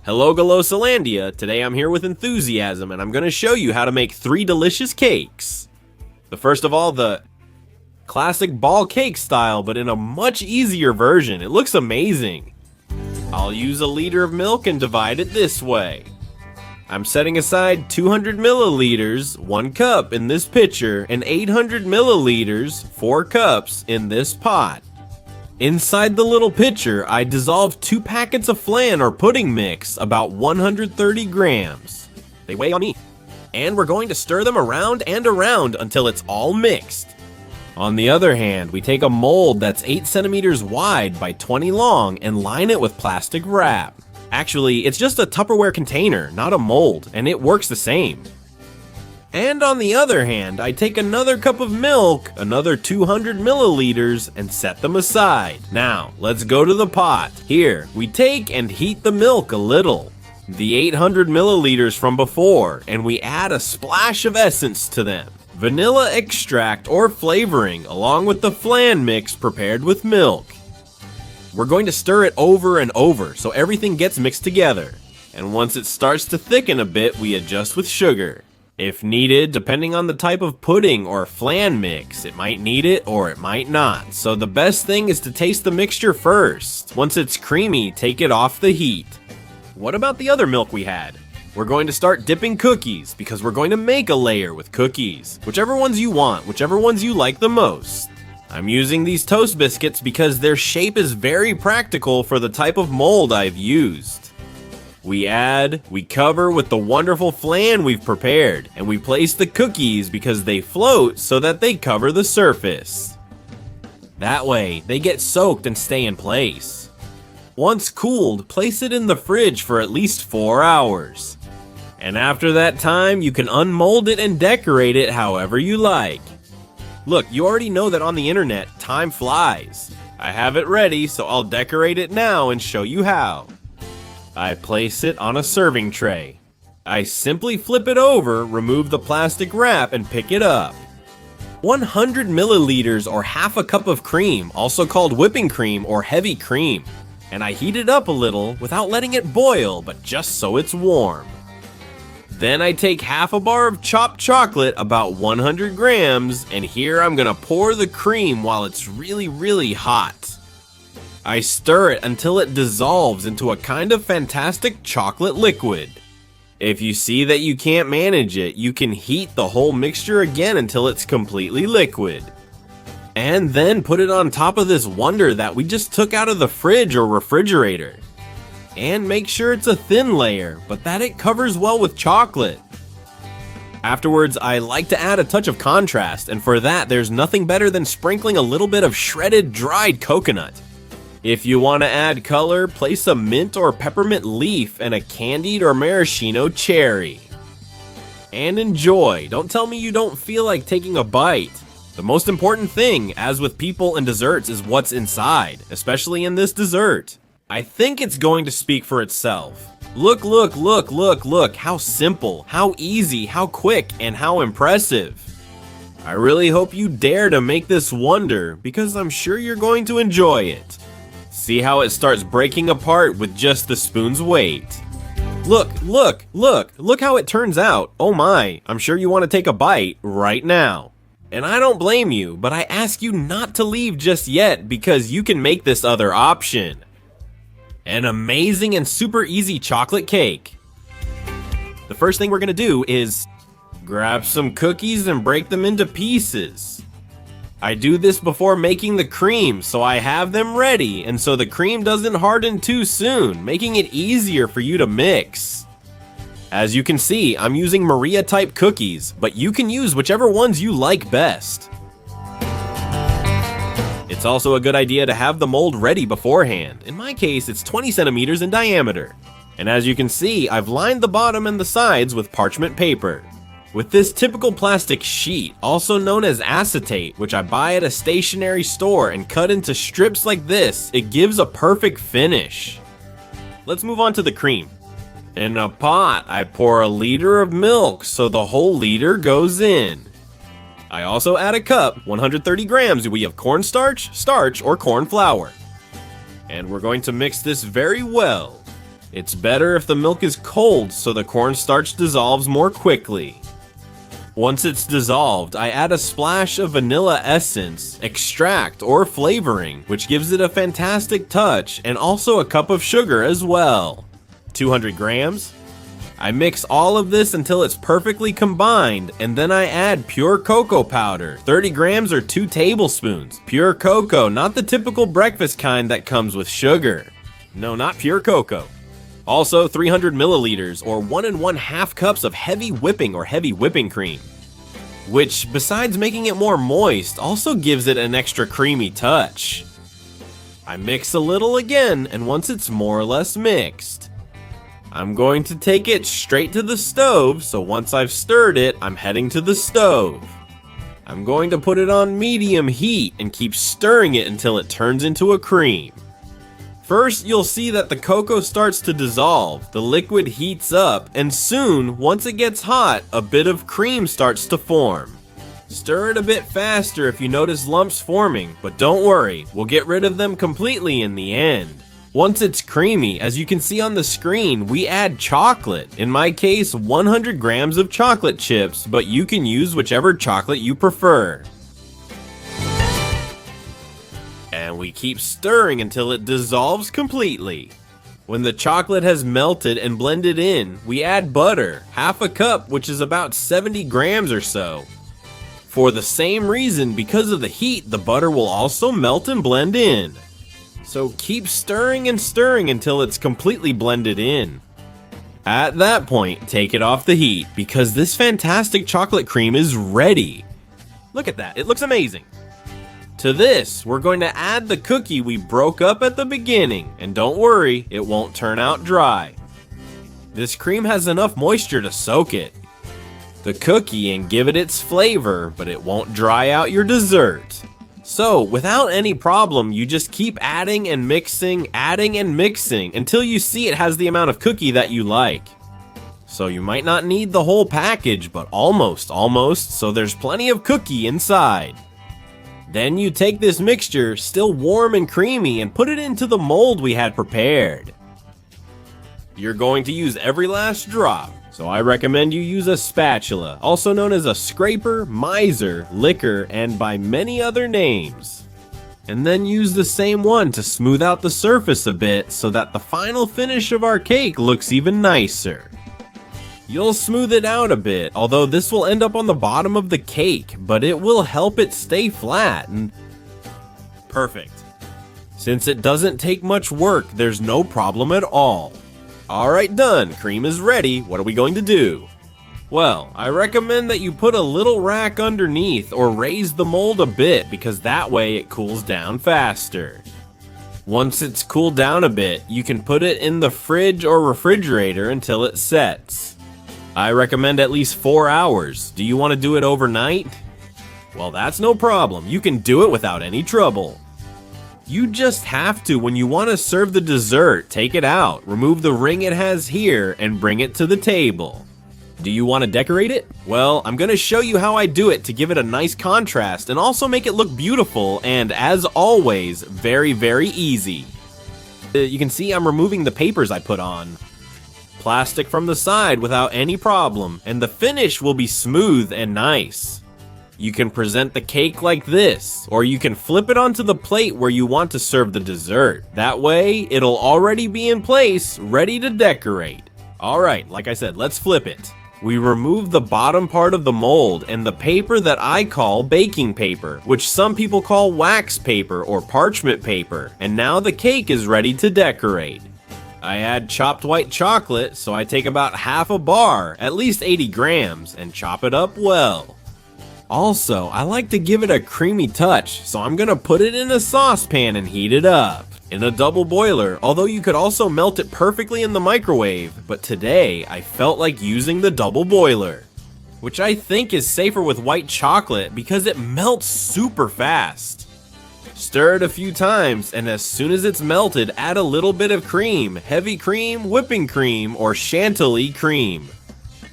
Hello Gallosalandia, today I'm here with enthusiasm and I'm going to show you how to make 3 delicious cakes. The first of all, the classic ball cake style, but in a much easier version. It looks amazing. I'll use a liter of milk and divide it this way. I'm setting aside 200 milliliters, 1 cup in this pitcher, and 800 milliliters, 4 cups in this pot. Inside the little pitcher, I dissolve 2 packets of flan or pudding mix, about 130 grams. They weigh on me. And we're going to stir them around and around until it's all mixed. On the other hand, we take a mold that's 8 centimeters wide by 20 long and line it with plastic wrap. Actually, it's just a Tupperware container, not a mold, and it works the same. And on the other hand, I take another cup of milk, another 200 milliliters, and set them aside. Now, let's go to the pot. Here, we take and heat the milk a little. The 800 milliliters from before, and we add a splash of essence to them. Vanilla extract or flavoring, along with the flan mix prepared with milk. We're going to stir it over and over so everything gets mixed together. And once it starts to thicken a bit, we adjust with sugar. If needed, depending on the type of pudding or flan mix, it might need it or it might not. So the best thing is to taste the mixture first. Once it's creamy, take it off the heat. What about the other milk we had? We're going to start dipping cookies because we're going to make a layer with cookies. Whichever ones you want, whichever ones you like the most. I'm using these toast biscuits because their shape is very practical for the type of mold I've used. We cover with the wonderful flan we've prepared, and we place the cookies because they float so that they cover the surface. That way, they get soaked and stay in place. Once cooled, place it in the fridge for at least 4 hours. And after that time, you can unmold it and decorate it however you like. Look, you already know that on the internet, time flies. I have it ready, so I'll decorate it now and show you how. I place it on a serving tray. I simply flip it over, remove the plastic wrap, and pick it up. 100 milliliters or half a cup of cream, also called whipping cream or heavy cream. And I heat it up a little without letting it boil, but just so it's warm. Then I take half a bar of chopped chocolate, about 100 grams, and here I'm gonna pour the cream while it's really hot. I stir it until it dissolves into a kind of fantastic chocolate liquid. If you see that you can't manage it, you can heat the whole mixture again until it's completely liquid. And then put it on top of this wonder that we just took out of the fridge or refrigerator. And make sure it's a thin layer, but that it covers well with chocolate. Afterwards, I like to add a touch of contrast, and for that, there's nothing better than sprinkling a little bit of shredded dried coconut. If you want to add color, place a mint or peppermint leaf and a candied or maraschino cherry. And enjoy. Don't tell me you don't feel like taking a bite. The most important thing, as with people and desserts, is what's inside, especially in this dessert. I think it's going to speak for itself. Look, how simple, how easy, how quick, and how impressive. I really hope you dare to make this wonder, because I'm sure you're going to enjoy it. See how it starts breaking apart with just the spoon's weight. Look how it turns out. Oh my, I'm sure you want to take a bite right now. And I don't blame you, but I ask you not to leave just yet because you can make this other option. An amazing and super easy chocolate cake. The first thing we're gonna do is grab some cookies and break them into pieces. I do this before making the cream, so I have them ready, and so the cream doesn't harden too soon, making it easier for you to mix. As you can see, I'm using Maria type cookies, but you can use whichever ones you like best. It's also a good idea to have the mold ready beforehand. In my case, it's 20 centimeters in diameter. And as you can see, I've lined the bottom and the sides with parchment paper. With this typical plastic sheet, also known as acetate, which I buy at a stationery store and cut into strips like this, it gives a perfect finish. Let's move on to the cream. In a pot, I pour a liter of milk so the whole liter goes in. I also add a cup, 130 grams of cornstarch, starch, or corn flour. And we're going to mix this very well. It's better if the milk is cold so the cornstarch dissolves more quickly. Once it's dissolved, I add a splash of vanilla essence, extract, or flavoring, which gives it a fantastic touch, and also a cup of sugar as well. 200 grams. I mix all of this until it's perfectly combined, and then I add pure cocoa powder, 30 grams or 2 tablespoons. Pure cocoa, not the typical breakfast kind that comes with sugar. No, not pure cocoa. Also 300 milliliters or 1 1/2 cups of heavy whipping cream, which besides making it more moist, also gives it an extra creamy touch. I mix a little again, and once it's more or less mixed, I'm going to take it straight to the stove, so once I've stirred it, I'm heading to the stove. I'm going to put it on medium heat and keep stirring it until it turns into a cream. First, you'll see that the cocoa starts to dissolve, the liquid heats up, and soon, once it gets hot, a bit of cream starts to form. Stir it a bit faster if you notice lumps forming, but don't worry, we'll get rid of them completely in the end. Once it's creamy, as you can see on the screen, we add chocolate. In my case, 100 grams of chocolate chips, but you can use whichever chocolate you prefer. And we keep stirring until it dissolves completely. When the chocolate has melted and blended in, we add butter, half a cup, which is about 70 grams or so. For the same reason, because of the heat, the butter will also melt and blend in. So keep stirring and stirring until it's completely blended in. At that point, take it off the heat because this fantastic chocolate cream is ready. Look at that, it looks amazing. To this, we're going to add the cookie we broke up at the beginning, and don't worry, it won't turn out dry. This cream has enough moisture to soak it, the cookie, and give it its flavor, but it won't dry out your dessert. So, without any problem, you just keep adding and mixing until you see it has the amount of cookie that you like. So you might not need the whole package, but almost, so there's plenty of cookie inside. Then you take this mixture, still warm and creamy, and put it into the mold we had prepared. You're going to use every last drop, so I recommend you use a spatula, also known as a scraper, miser, liquor, and by many other names. And then use the same one to smooth out the surface a bit so that the final finish of our cake looks even nicer. You'll smooth it out a bit, although this will end up on the bottom of the cake, but it will help it stay flat and perfect. Since it doesn't take much work, there's no problem at all. Alright, done. Cream is ready. What are we going to do? Well, I recommend that you put a little rack underneath or raise the mold a bit because that way it cools down faster. Once it's cooled down a bit, you can put it in the fridge or refrigerator until it sets. I recommend at least 4 hours. Do you want to do it overnight? Well, that's no problem. You can do it without any trouble. You just have to, when you want to serve the dessert, take it out, remove the ring it has here, and bring it to the table. Do you want to decorate it? Well, I'm going to show you how I do it to give it a nice contrast and also make it look beautiful and, as always, very, very easy. You can see I'm removing the papers I put on. Plastic from the side without any problem, and the finish will be smooth and nice. You can present the cake like this, or you can flip it onto the plate where you want to serve the dessert. That way, it'll already be in place, ready to decorate. Alright, like I said, let's flip it. We remove the bottom part of the mold and the paper that I call baking paper, which some people call wax paper or parchment paper, and now the cake is ready to decorate. I add chopped white chocolate, so I take about half a bar, at least 80 grams, and chop it up well. Also, I like to give it a creamy touch, so I'm gonna put it in a saucepan and heat it up. In a double boiler, although you could also melt it perfectly in the microwave, but today I felt like using the double boiler, which I think is safer with white chocolate because it melts super fast. Stir it a few times, and as soon as it's melted, add a little bit of cream, heavy cream, whipping cream, or chantilly cream.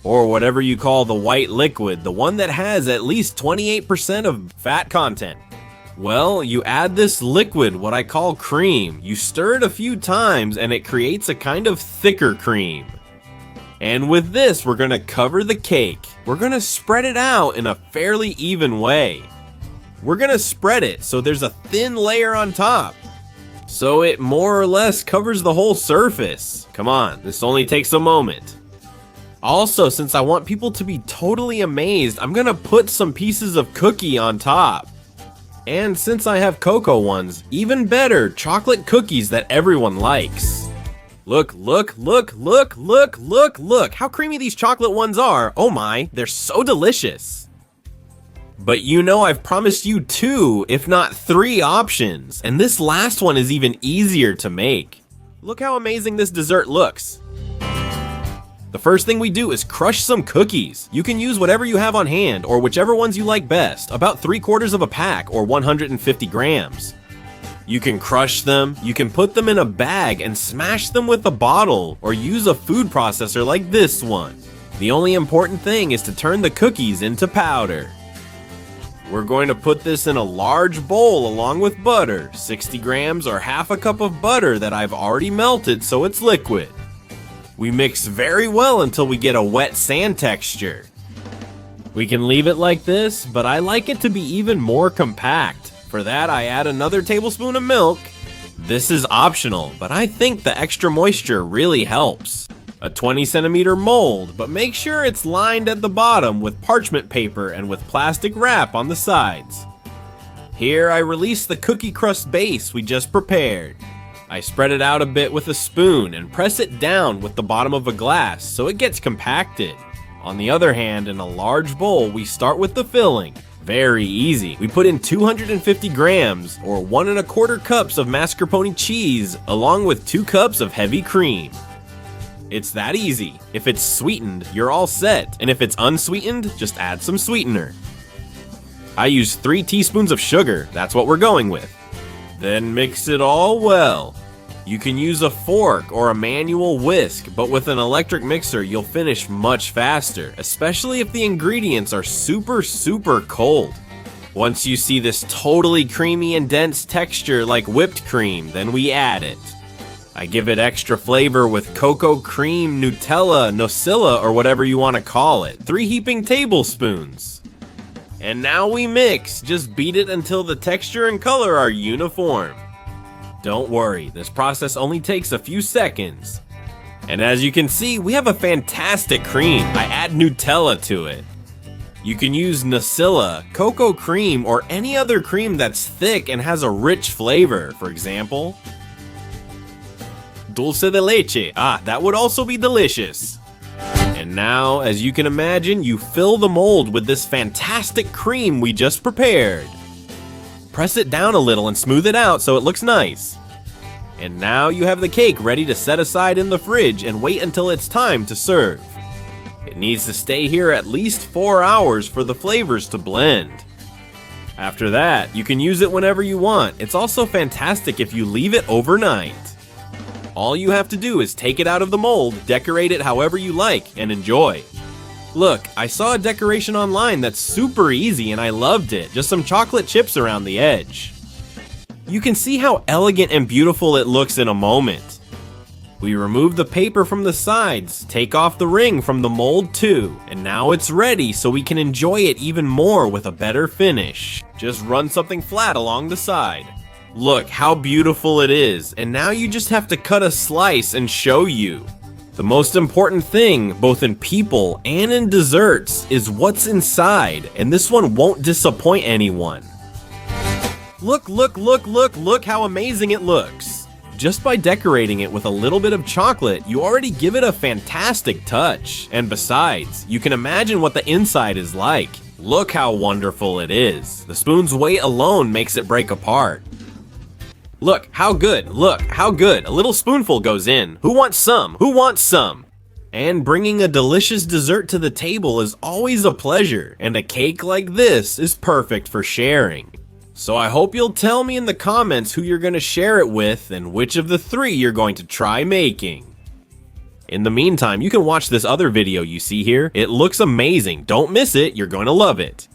Or whatever you call the white liquid, the one that has at least 28% of fat content. Well, you add this liquid, what I call cream. You stir it a few times and it creates a kind of thicker cream. And with this, we're gonna cover the cake. We're gonna spread it out in a fairly even way. We're gonna spread it so there's a thin layer on top, so it more or less covers the whole surface. Come on, this only takes a moment. Also, since I want people to be totally amazed, I'm gonna put some pieces of cookie on top. And since I have cocoa ones, even better, chocolate cookies that everyone likes. Look, look, look, look, look, look, look, how creamy these chocolate ones are. Oh my, they're so delicious. But you know I've promised you 2, if not 3 options, and this last one is even easier to make. Look how amazing this dessert looks. The first thing we do is crush some cookies. You can use whatever you have on hand, or whichever ones you like best, about 3/4 of a pack, or 150 grams. You can crush them, you can put them in a bag and smash them with a bottle, or use a food processor like this one. The only important thing is to turn the cookies into powder. We're going to put this in a large bowl along with butter, 60 grams or half a cup of butter that I've already melted so it's liquid. We mix very well until we get a wet sand texture. We can leave it like this, but I like it to be even more compact. For that, I add another tablespoon of milk. This is optional, but I think the extra moisture really helps. A 20-centimeter mold, but make sure it's lined at the bottom with parchment paper and with plastic wrap on the sides. Here I release the cookie crust base we just prepared. I spread it out a bit with a spoon and press it down with the bottom of a glass so it gets compacted. On the other hand, in a large bowl, we start with the filling. Very easy. We put in 250 grams or 1 1/4 cups of mascarpone cheese along with 2 cups of heavy cream. It's that easy. If it's sweetened, you're all set. And if it's unsweetened, just add some sweetener. I use 3 teaspoons of sugar. That's what we're going with. Then mix it all well. You can use a fork or a manual whisk, but with an electric mixer, you'll finish much faster, especially if the ingredients are super cold. Once you see this totally creamy and dense texture like whipped cream, then we add it. I give it extra flavor with cocoa cream, Nutella, Nocilla, or whatever you want to call it. 3 heaping tablespoons. And now we mix. Just beat it until the texture and color are uniform. Don't worry, this process only takes a few seconds. And as you can see, we have a fantastic cream. I add Nutella to it. You can use Nocilla, cocoa cream, or any other cream that's thick and has a rich flavor. For example, dulce de leche. That would also be delicious. And now, as you can imagine, you fill the mold with this fantastic cream we just prepared. Press it down a little and smooth it out so it looks nice. And now you have the cake ready to set aside in the fridge and wait until it's time to serve. It needs to stay here at least 4 hours for the flavors to blend. After that, you can use it whenever you want. It's also fantastic if you leave it overnight. All you have to do is take it out of the mold, decorate it however you like, and enjoy. Look, I saw a decoration online that's super easy and I loved it. Just some chocolate chips around the edge. You can see how elegant and beautiful it looks in a moment. We remove the paper from the sides, take off the ring from the mold too, and now it's ready so we can enjoy it even more with a better finish. Just run something flat along the side. Look how beautiful it is, and now you just have to cut a slice and show you. The most important thing, both in people and in desserts, is what's inside, and this one won't disappoint anyone. Look, look, look, look, look how amazing it looks. Just by decorating it with a little bit of chocolate, you already give it a fantastic touch. And besides, you can imagine what the inside is like. Look how wonderful it is. The spoon's weight alone makes it break apart. Look, how good, look, how good. A little spoonful goes in. Who wants some? Who wants some? And bringing a delicious dessert to the table is always a pleasure, and a cake like this is perfect for sharing. So I hope you'll tell me in the comments who you're going to share it with and which of the 3 you're going to try making. In the meantime, you can watch this other video you see here. It looks amazing. Don't miss it, you're going to love it.